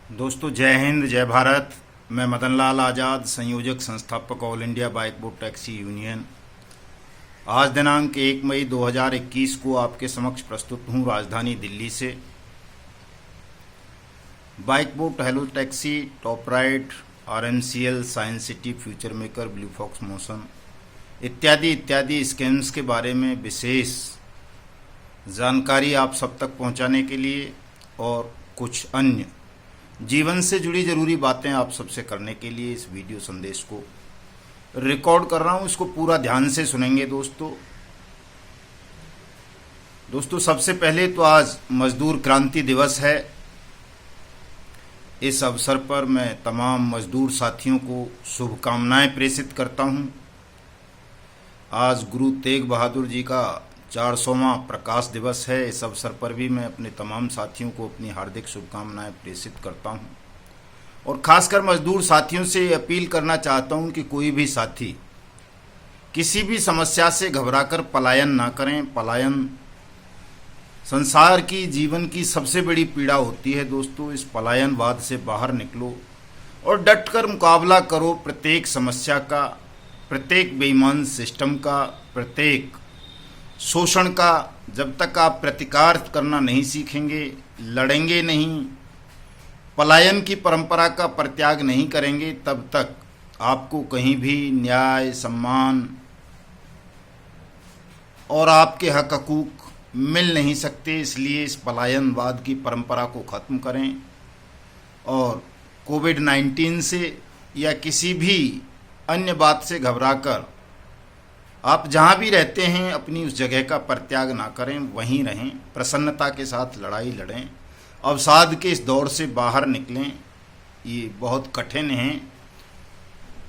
दोस्तों जय हिंद जय भारत। मैं मदन लाल आज़ाद, संयोजक संस्थापक all India bike Bot taxi union. आज दिनांक 1 मई 2021 को आपके समक्ष प्रस्तुत हूँ राजधानी दिल्ली से। Bike boat hello taxi, top ride, RMCL, science city, future maker, blue fox motion इत्यादि इत्यादि स्कीम्स के बारे में विशेष जानकारी आप सब तक पहुंचाने के लिए और कुछ अन्य जीवन से जुड़ी ज़रूरी बातें आप सबसे करने के लिए इस वीडियो संदेश को रिकॉर्ड कर रहा हूं। इसको पूरा ध्यान से सुनेंगे दोस्तों सबसे पहले तो आज मजदूर क्रांति दिवस है। इस अवसर पर मैं तमाम मजदूर साथियों को शुभकामनाएं प्रेषित करता हूं। आज गुरु तेग बहादुर जी का 400वां प्रकाश दिवस है। इस अवसर पर भी मैं अपने तमाम साथियों को अपनी हार्दिक शुभकामनाएं प्रेषित करता हूं और खासकर मजदूर साथियों से अपील करना चाहता हूं कि कोई भी साथी किसी भी समस्या से घबराकर पलायन ना करें। पलायन संसार की, जीवन की सबसे बड़ी पीड़ा होती है दोस्तों। इस पलायनवाद से बाहर निकलो और डटकर मुकाबला करो प्रत्येक समस्या का, प्रत्येक बेईमान सिस्टम का, प्रत्येक शोषण का। जब तक आप प्रतिकार करना नहीं सीखेंगे, लड़ेंगे नहीं, पलायन की परंपरा का परित्याग नहीं करेंगे, तब तक आपको कहीं भी न्याय, सम्मान और आपके हक हकूक मिल नहीं सकते। इसलिए इस पलायनवाद की परंपरा को ख़त्म करें और कोविड-19 से या किसी भी अन्य बात से घबराकर आप जहाँ भी रहते हैं अपनी उस जगह का परित्याग ना करें, वहीं रहें, प्रसन्नता के साथ लड़ाई लड़ें, अवसाद के इस दौर से बाहर निकलें। ये बहुत कठिन है,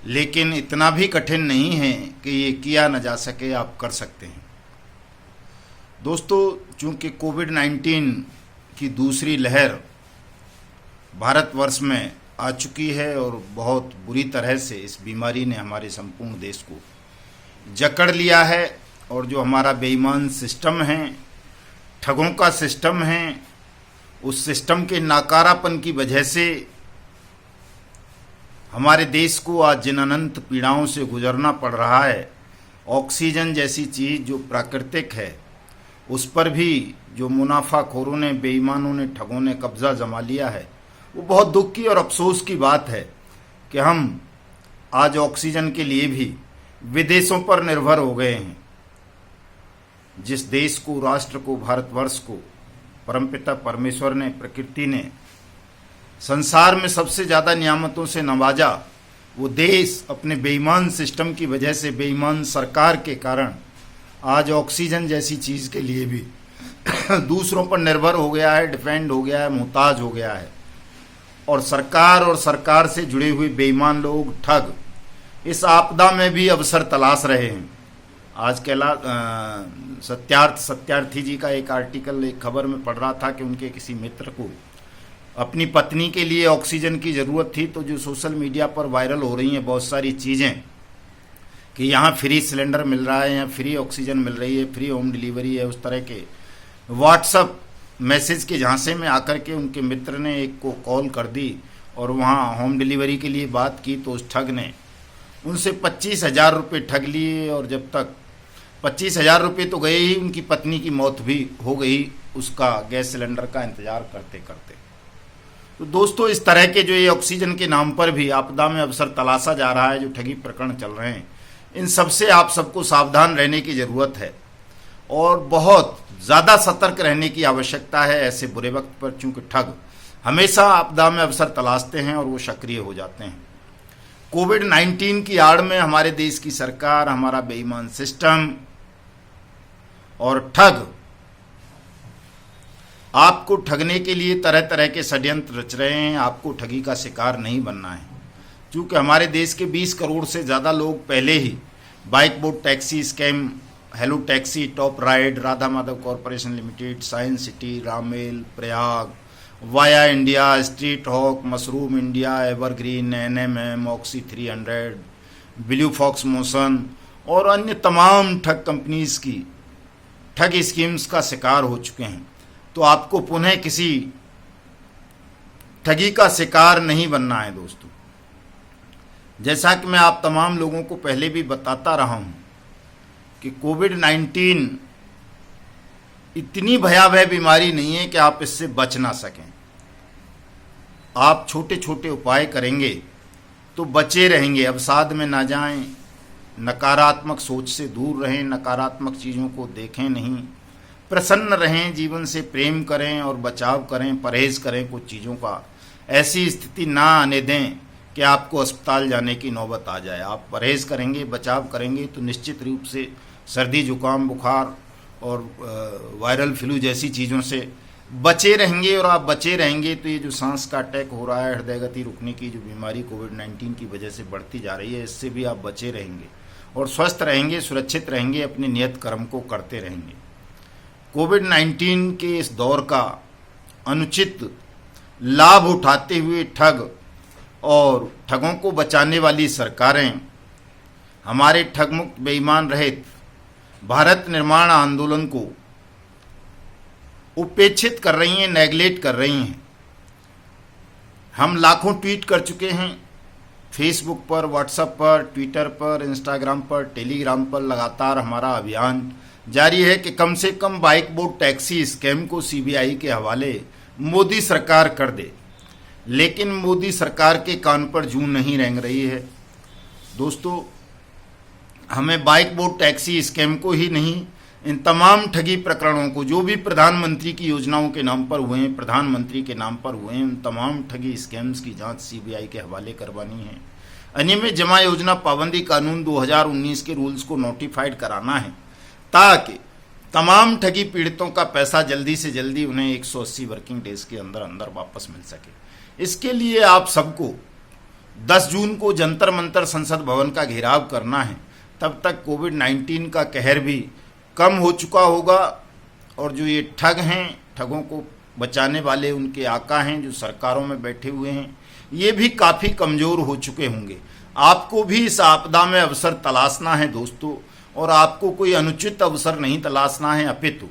लेकिन इतना भी कठिन नहीं है कि ये किया न जा सके, आप कर सकते हैं। दोस्तों चूँकि कोविड-19 की दूसरी लहर भारतवर्ष में आ चुकी है और बहुत बुरी तरह से इस बीमारी ने हमारे संपूर्ण देश को जकड़ लिया है, और जो हमारा बेईमान सिस्टम है, ठगों का सिस्टम है, उस सिस्टम के नाकारापन की वजह से हमारे देश को आज जिन अनंत पीड़ाओं से गुजरना पड़ रहा है, ऑक्सीजन जैसी चीज़ जो प्राकृतिक है, उस पर भी जो मुनाफाखोरों ने, बेईमानों ने, ठगों ने कब्जा जमा लिया है, वो बहुत दुख की और अफसोस की बात है कि हम आज ऑक्सीजन के लिए भी विदेशों पर निर्भर हो गए हैं। जिस देश को, राष्ट्र को, भारतवर्ष को परमपिता परमेश्वर ने, प्रकृति ने संसार में सबसे ज़्यादा नियामतों से नवाजा, वो देश अपने बेईमान सिस्टम की वजह से, बेईमान सरकार के कारण आज ऑक्सीजन जैसी चीज़ के लिए भी दूसरों पर निर्भर हो गया है, डिपेंड हो गया है, मोहताज हो गया है। और सरकार से जुड़े हुए बेईमान लोग, ठग, इस आपदा में भी अवसर तलाश रहे हैं। आज सत्यार्थी जी का एक आर्टिकल, एक खबर में पढ़ रहा था कि उनके किसी मित्र को अपनी पत्नी के लिए ऑक्सीजन की ज़रूरत थी, तो जो सोशल मीडिया पर वायरल हो रही हैं बहुत सारी चीज़ें कि यहाँ फ्री सिलेंडर मिल रहा है, यहाँ फ्री ऑक्सीजन मिल रही है, फ्री होम डिलीवरी है, उस तरह के व्हाट्सअप मैसेज के झांसे में आकर के उनके मित्र ने एक को कॉल कर दी और वहाँ होम डिलीवरी के लिए बात की, तो उस ठग ने उनसे 25,000 रुपये ठग लिए। और जब तक 25,000 रुपये तो गए ही, उनकी पत्नी की मौत भी हो गई उसका गैस सिलेंडर का इंतज़ार करते करते। तो दोस्तों इस तरह के जो ये ऑक्सीजन के नाम पर भी आपदा में अवसर तलाशा जा रहा है, जो ठगी प्रकरण चल रहे हैं, इन सब से आप सबको सावधान रहने की ज़रूरत है और बहुत ज़्यादा सतर्क रहने की आवश्यकता है ऐसे बुरे वक्त पर, चूँकि ठग हमेशा आपदा में अवसर तलाशते हैं और वो सक्रिय हो जाते हैं। कोविड-19 की आड़ में हमारे देश की सरकार, हमारा बेईमान सिस्टम और ठग आपको ठगने के लिए तरह तरह के षड्यंत्र रच रहे हैं। आपको ठगी का शिकार नहीं बनना है, क्योंकि हमारे देश के 20 करोड़ से ज़्यादा लोग पहले ही Bike Bot Taxi scam, Hello taxi, top Ride, Radha Madhav Corporation Limited, Science City, रामेल, Prayag, Via India, Street Hawk, Mushroom India, Evergreen, NMM, Oxy 300, Blue fox Motion और अन्य तमाम ठग कंपनीज की ठग स्कीम्स का शिकार हो चुके हैं। तो आपको पुनः किसी ठगी का शिकार नहीं बनना है दोस्तों। जैसा कि मैं आप तमाम लोगों को पहले भी बताता रहा हूं कि कोविड-19 इतनी भयावह बीमारी नहीं है कि आप इससे बच ना सकें। आप छोटे छोटे उपाय करेंगे तो बचे रहेंगे, अवसाद में ना जाएं, नकारात्मक सोच से दूर रहें, नकारात्मक चीज़ों को देखें नहीं, प्रसन्न रहें, जीवन से प्रेम करें और बचाव करें, परहेज करें कुछ चीज़ों का। ऐसी स्थिति ना आने दें कि आपको अस्पताल जाने की नौबत आ जाए। आप परहेज करेंगे, बचाव करेंगे तो निश्चित रूप से सर्दी, जुकाम, बुखार और वायरल फ्लू जैसी चीज़ों से बचे रहेंगे। और आप बचे रहेंगे तो ये जो सांस का अटैक हो रहा है, हृदय गति रुकने की जो बीमारी कोविड-19 की वजह से बढ़ती जा रही है, इससे भी आप बचे रहेंगे और स्वस्थ रहेंगे, सुरक्षित रहेंगे, अपने नियत कर्म को करते रहेंगे। कोविड-19 के इस दौर का अनुचित लाभ उठाते हुए ठग और ठगों को बचाने वाली सरकारें हमारे ठगमुक्त, बेईमान रहित भारत निर्माण आंदोलन को उपेक्षित कर रही हैं, नेगलेक्ट कर रही हैं। हम लाखों ट्वीट कर चुके हैं, फेसबुक पर, व्हाट्सएप पर, ट्विटर पर, इंस्टाग्राम पर, टेलीग्राम पर लगातार हमारा अभियान जारी है कि कम से कम बाइक बोर्ड टैक्सी स्कैम को सीबीआई के हवाले मोदी सरकार कर दे। लेकिन मोदी सरकार के कान पर जूं नहीं रेंग रही है दोस्तों। हमें बाइक बोर्ड टैक्सी स्कैम को ही नहीं, इन तमाम ठगी प्रकरणों को जो भी प्रधानमंत्री की योजनाओं के नाम पर हुए हैं, प्रधानमंत्री के नाम पर हुए हैं, उन तमाम ठगी स्कैम्स की जांच सीबीआई के हवाले करवानी है। अनियमित जमा योजना पाबंदी कानून 2019 के रूल्स को नोटिफाइड कराना है ताकि तमाम ठगी पीड़ितों का पैसा जल्दी से जल्दी उन्हें 180 वर्किंग डेज के अंदर अंदर वापस मिल सके। इसके लिए आप सबको 10 जून को जंतर मंतर संसद भवन का घेराव करना है। तब तक कोविड-19 का कहर भी कम हो चुका होगा और जो ये ठग हैं, ठगों को बचाने वाले उनके आका हैं जो सरकारों में बैठे हुए हैं, ये भी काफ़ी कमज़ोर हो चुके होंगे। आपको भी इस आपदा में अवसर तलाशना है दोस्तों, और आपको कोई अनुचित अवसर नहीं तलाशना है, अपितु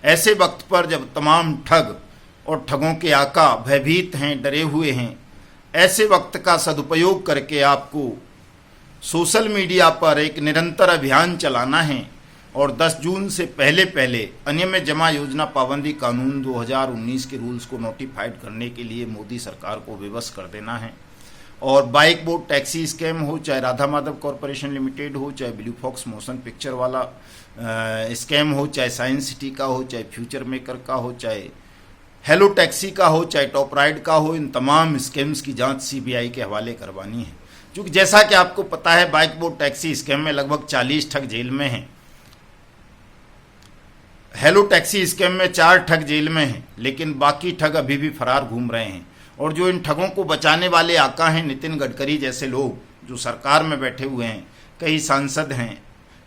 ऐसे वक्त पर जब तमाम ठग और ठगों के आका भयभीत हैं, डरे हुए हैं, ऐसे वक्त का सदुपयोग करके आपको सोशल मीडिया पर एक निरंतर अभियान चलाना है और 10 जून से पहले पहले अनियमित जमा योजना पाबंदी कानून 2019 के रूल्स को नोटिफाइड करने के लिए मोदी सरकार को विवश कर देना है। और बाइक बोर्ड टैक्सी स्कैम हो, चाहे राधा माधव कॉरपोरेशन लिमिटेड हो, चाहे ब्लू फॉक्स मोशन पिक्चर वाला स्कैम हो, चाहे साइंस सिटी का हो, चाहे फ्यूचर मेकर का हो, चाहे हेलो टैक्सी का हो, चाहे टॉप राइड का हो, इन तमाम स्कैम्स की जांच सीबीआई के हवाले करवानी है। क्योंकि जैसा कि आपको पता है, बाइक बोर्ड टैक्सी स्कैम में लगभग 40 ठग जेल में हैं, हेलो टैक्सी स्कैम में 4 ठग जेल में हैं, लेकिन बाकी ठग अभी भी फरार घूम रहे हैं। और जो इन ठगों को बचाने वाले आका हैं, नितिन गडकरी जैसे लोग जो सरकार में बैठे हुए हैं, कई सांसद हैं,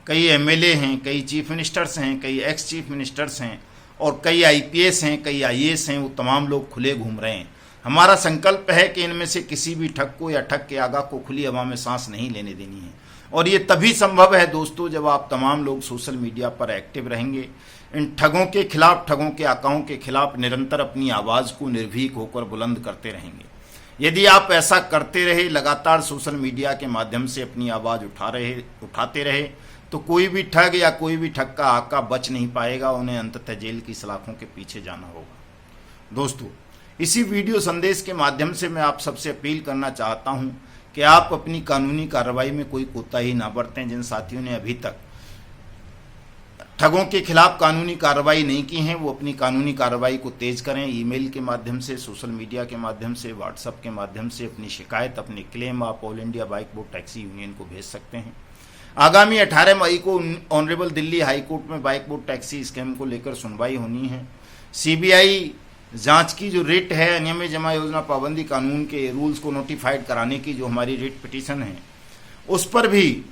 कई एमएलए हैं, कई चीफ मिनिस्टर्स हैं, कई एक्स चीफ मिनिस्टर्स हैं और कई आईपीएस हैं, कई आईएएस हैं, वो तमाम लोग खुले घूम रहे हैं। हमारा संकल्प है कि इनमें से किसी भी ठग को या ठग के आगा को खुली हवा में सांस नहीं लेने देनी है। और ये तभी संभव है दोस्तों जब आप तमाम लोग सोशल मीडिया पर एक्टिव रहेंगे, इन ठगों के खिलाफ, ठगों के आकाओं के खिलाफ निरंतर अपनी आवाज़ को निर्भीक होकर बुलंद करते रहेंगे। यदि आप ऐसा करते रहे, लगातार सोशल मीडिया के माध्यम से अपनी आवाज़ उठाते रहे, तो कोई भी ठग या कोई भी ठग का आका बच नहीं पाएगा, उन्हें अंततः जेल की सलाखों के पीछे जाना होगा। दोस्तों, इसी वीडियो संदेश के माध्यम से मैं आप सबसे अपील करना चाहता हूं कि आप अपनी कानूनी कार्रवाई में कोई कोताही ना बरतें। जिन साथियों ने अभी तक ठगों के खिलाफ कानूनी कार्रवाई नहीं की हैं, वो अपनी कानूनी कार्रवाई को तेज करें। ईमेल के माध्यम से, सोशल मीडिया के माध्यम से, व्हाट्सएप के माध्यम से अपनी शिकायत, अपनी क्लेम आप all India bike board taxi union को भेज सकते हैं। आगामी 18 मई को ऑनरेबल दिल्ली हाई कोर्ट में बाइक बोर्ड टैक्सी स्कैम को लेकर सुनवाई होनी है। सीबीआई जांच की जो रिट है, अनियमित जमा योजना पाबंदी कानून के रूल्स को नोटिफाइड कराने की जो हमारी रिट पिटीशन है, उस पर भी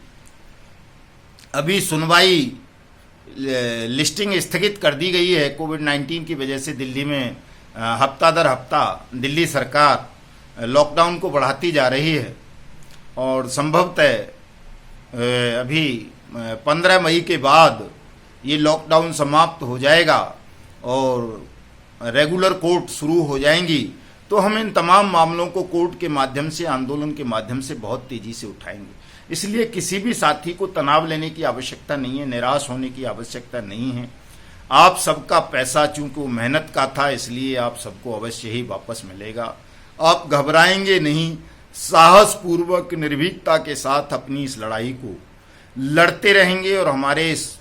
अभी सुनवाई लिस्टिंग स्थगित कर दी गई है। कोविड-19 की वजह से दिल्ली में हफ्ता दर हफ्ता दिल्ली सरकार लॉकडाउन को बढ़ाती जा रही है और संभवतः अभी 15 मई के बाद ये लॉकडाउन समाप्त हो जाएगा और रेगुलर कोर्ट शुरू हो जाएंगी। तो हम इन तमाम मामलों को कोर्ट के माध्यम से, आंदोलन के माध्यम से बहुत तेजी से उठाएंगे। इसलिए किसी भी साथी को तनाव लेने की आवश्यकता नहीं है, निराश होने की आवश्यकता नहीं है। आप सबका पैसा चूंकि वो मेहनत का था, इसलिए आप सबको अवश्य ही वापस मिलेगा। आप घबराएंगे नहीं, साहस पूर्वक निर्भीकता के साथ अपनी इस लड़ाई को लड़ते रहेंगे और हमारे इस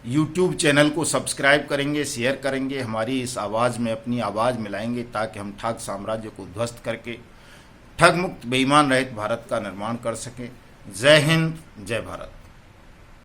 YouTube चैनल को सब्सक्राइब करेंगे, शेयर करेंगे, हमारी इस आवाज़ में अपनी आवाज़ मिलाएंगे ताकि हम ठग साम्राज्य को ध्वस्त करके ठग मुक्त बेईमान रहित भारत का निर्माण कर सकें। जय हिंद, जय भारत।